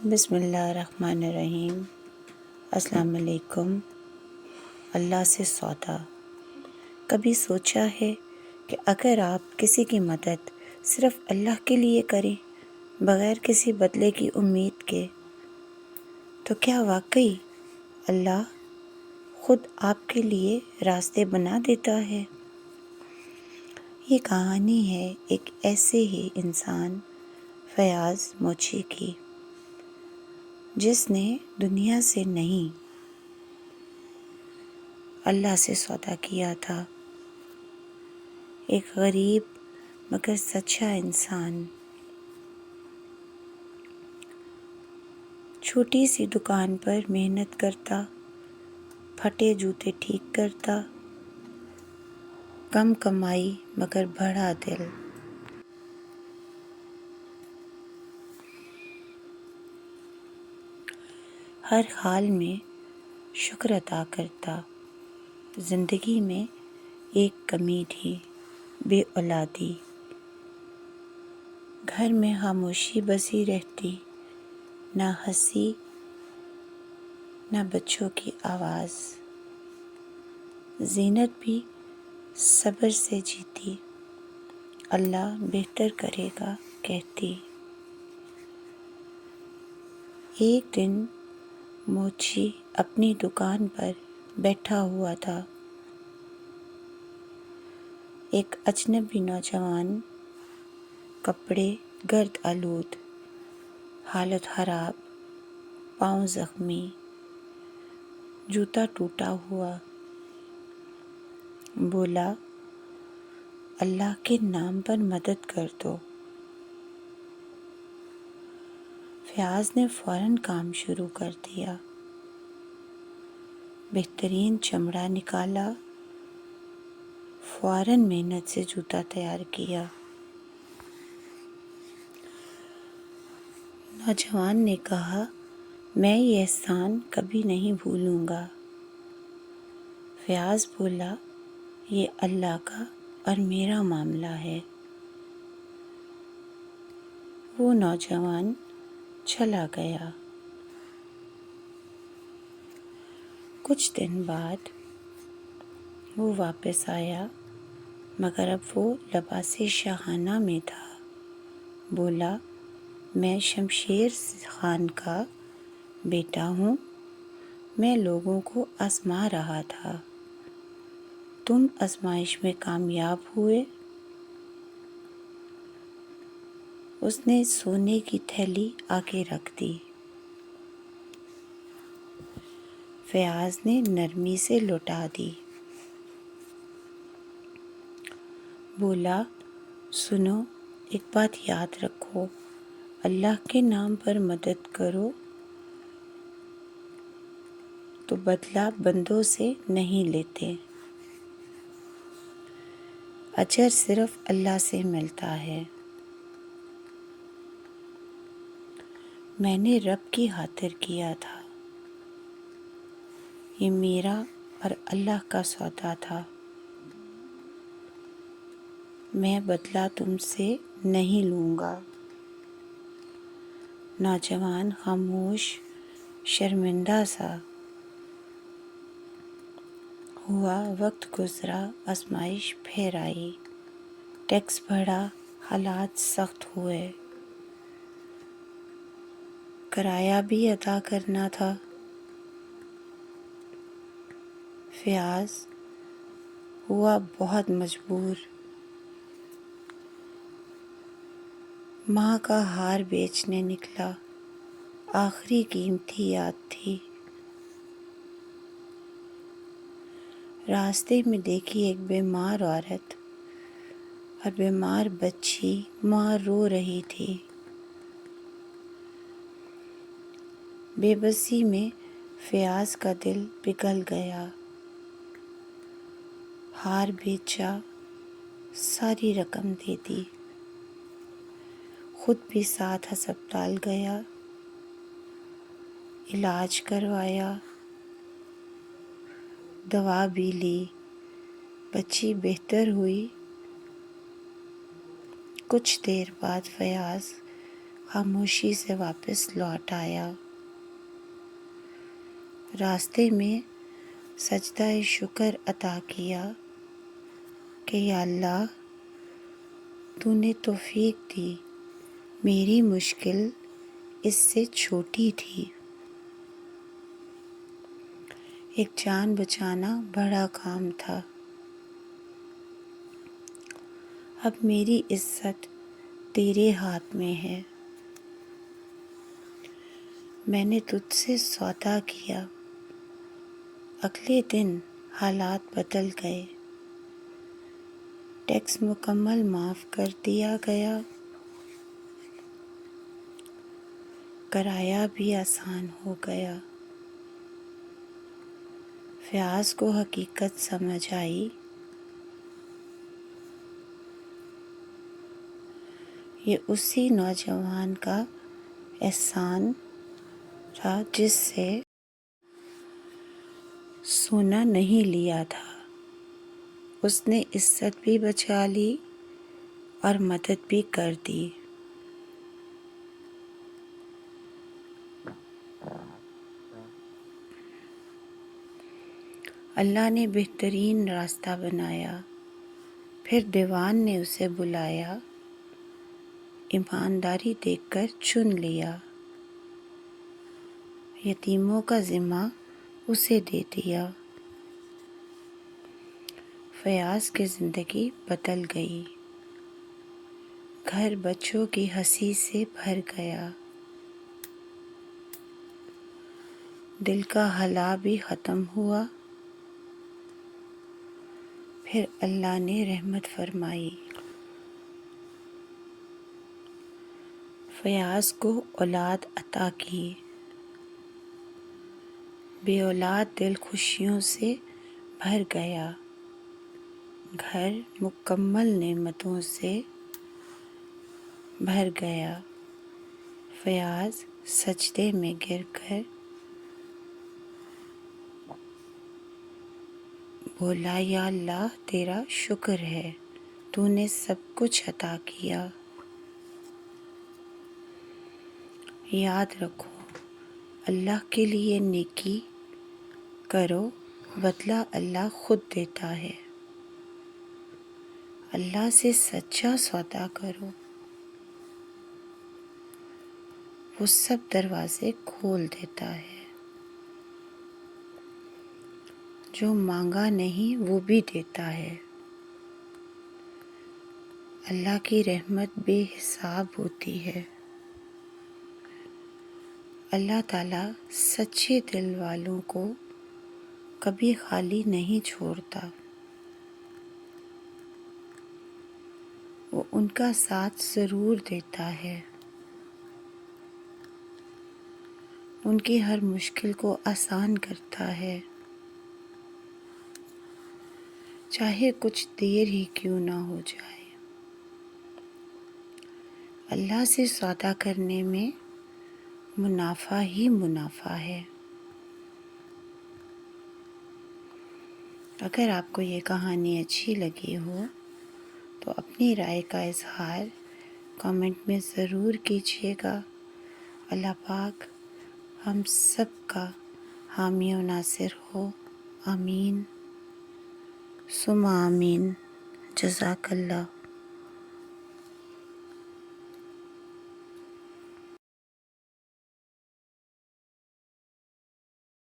بسم اللہ الرحمن الرحیم۔ السلام علیکم۔ اللہ سے سودا۔ کبھی سوچا ہے کہ اگر آپ کسی کی مدد صرف اللہ کے لیے کریں بغیر کسی بدلے کی امید کے، تو کیا واقعی اللہ خود آپ کے لیے راستے بنا دیتا ہے؟ یہ کہانی ہے ایک ایسے ہی انسان فیاض موچی کی، جس نے دنیا سے نہیں اللہ سے سودا کیا تھا۔ ایک غریب مگر سچا انسان چھوٹی سی دکان پر محنت کرتا، پھٹے جوتے ٹھیک کرتا، کم کمائی مگر بڑا دل۔ ہر حال میں شکر ادا کرتا۔ زندگی میں ایک کمی تھی، بے اولادی۔ گھر میں خاموشی بسی رہتی، نہ ہنسی نہ بچوں کی آواز۔ زینت بھی صبر سے جیتی، اللہ بہتر کرے گا کہتی۔ ایک دن موچی اپنی دکان پر بیٹھا ہوا تھا۔ ایک اجنبی نوجوان، کپڑے گرد آلود، حالت خراب، پاؤں زخمی، جوتا ٹوٹا ہوا، بولا، اللہ کے نام پر مدد کر دو۔ فیاض نے فوراً کام شروع کر دیا۔ بہترین چمڑا نکالا، فوراً محنت سے جوتا تیار کیا۔ نوجوان نے کہا، میں یہ احسان کبھی نہیں بھولوں گا۔ فیاض بولا، یہ اللہ کا اور میرا معاملہ ہے۔ وہ نوجوان چلا گیا۔ کچھ دن بعد وہ واپس آیا، مگر اب وہ لباس شاہانہ میں تھا۔ بولا، میں شمشیر خان کا بیٹا ہوں، میں لوگوں کو آزما رہا تھا۔ تم آزمائش میں کامیاب ہوئے۔ اس نے سونے کی تھیلی آگے رکھ دی۔ فیاض نے نرمی سے لوٹا دی۔ بولا، سنو، ایک بات یاد رکھو، اللہ کے نام پر مدد کرو تو بدلہ بندوں سے نہیں لیتے، اجر صرف اللہ سے ملتا ہے۔ میں نے رب کی خاطر کیا تھا، یہ میرا اور اللہ کا سودا تھا، میں بدلہ تم سے نہیں لوں گا۔ نوجوان خاموش، شرمندہ سا ہوا۔ وقت گزرا، آزمائش پھر آئی، ٹیکس بڑھا، حالات سخت ہوئے، کرایہ بھی ادا کرنا تھا۔ فیاض ہوا بہت مجبور۔ ماں کا ہار بیچنے نکلا، آخری قیمتی یاد تھی۔ راستے میں دیکھی ایک بیمار عورت اور بیمار بچی، ماں رو رہی تھی۔ بے بسی میں فیاض کا دل پگھل گیا۔ ہار بیچا، ساری رقم دے دی، خود بھی ساتھ ہسپتال گیا، علاج کروایا، دوا بھی لی، بچی بہتر ہوئی۔ کچھ دیر بعد فیاض خاموشی سے واپس لوٹ آیا۔ راستے میں سجدہ شکر عطا کیا کہ یا اللہ تو نے توفیق دی، میری مشکل اس سے چھوٹی تھی۔ ایک جان بچانا بڑا کام تھا، اب میری عزت تیرے ہاتھ میں ہے۔ میں نے تجھ سے سودا کیا، اگلے دن حالات بدل گئے، ٹیکس مکمل معاف کر دیا گیا، کرایہ بھی آسان ہو گیا۔ فیاض کو حقیقت سمجھ آئی، یہ اسی نوجوان کا احسان تھا جس سے سونا نہیں لیا تھا۔ اس نے عزت بھی بچا لی اور مدد بھی کر دی۔ اللہ نے بہترین راستہ بنایا، پھر دیوان نے اسے بلایا، ایمانداری دیکھ کر چن لیا، یتیموں کا ذمہ اسے دے دیا۔ فیاض کی زندگی بدل گئی، گھر بچوں کی ہنسی سے بھر گیا، دل کا ہلا بھی ختم ہوا۔ پھر اللہ نے رحمت فرمائی، فیاض کو اولاد عطا کی، بے اولاد دل خوشیوں سے بھر گیا، گھر مکمل نعمتوں سے بھر گیا۔ فیاض سجدے میں گر کر بولا، یا اللہ تیرا شکر ہے، تو نے سب کچھ عطا کیا۔ یاد رکھو، اللہ کے لیے نیکی کرو، بدلہ اللہ خود دیتا ہے۔ اللہ سے سچا سودا کرو، وہ سب دروازے کھول دیتا ہے۔ جو مانگا نہیں وہ بھی دیتا ہے۔ اللہ کی رحمت بے حساب ہوتی ہے۔ اللہ تعالیٰ سچے دل والوں کو کبھی خالی نہیں چھوڑتا، وہ ان کا ساتھ ضرور دیتا ہے، ان کی ہر مشکل کو آسان کرتا ہے، چاہے کچھ دیر ہی کیوں نہ ہو جائے۔ اللہ سے سودا کرنے میں منافع ہی منافع ہے۔ اگر آپ کو یہ کہانی اچھی لگی ہو تو اپنی رائے کا اظہار کامنٹ میں ضرور کیجیے گا۔ اللہ پاک ہم سب کا حامی و ناصر ہو، آمین ثم آمین۔ جزاک اللہ۔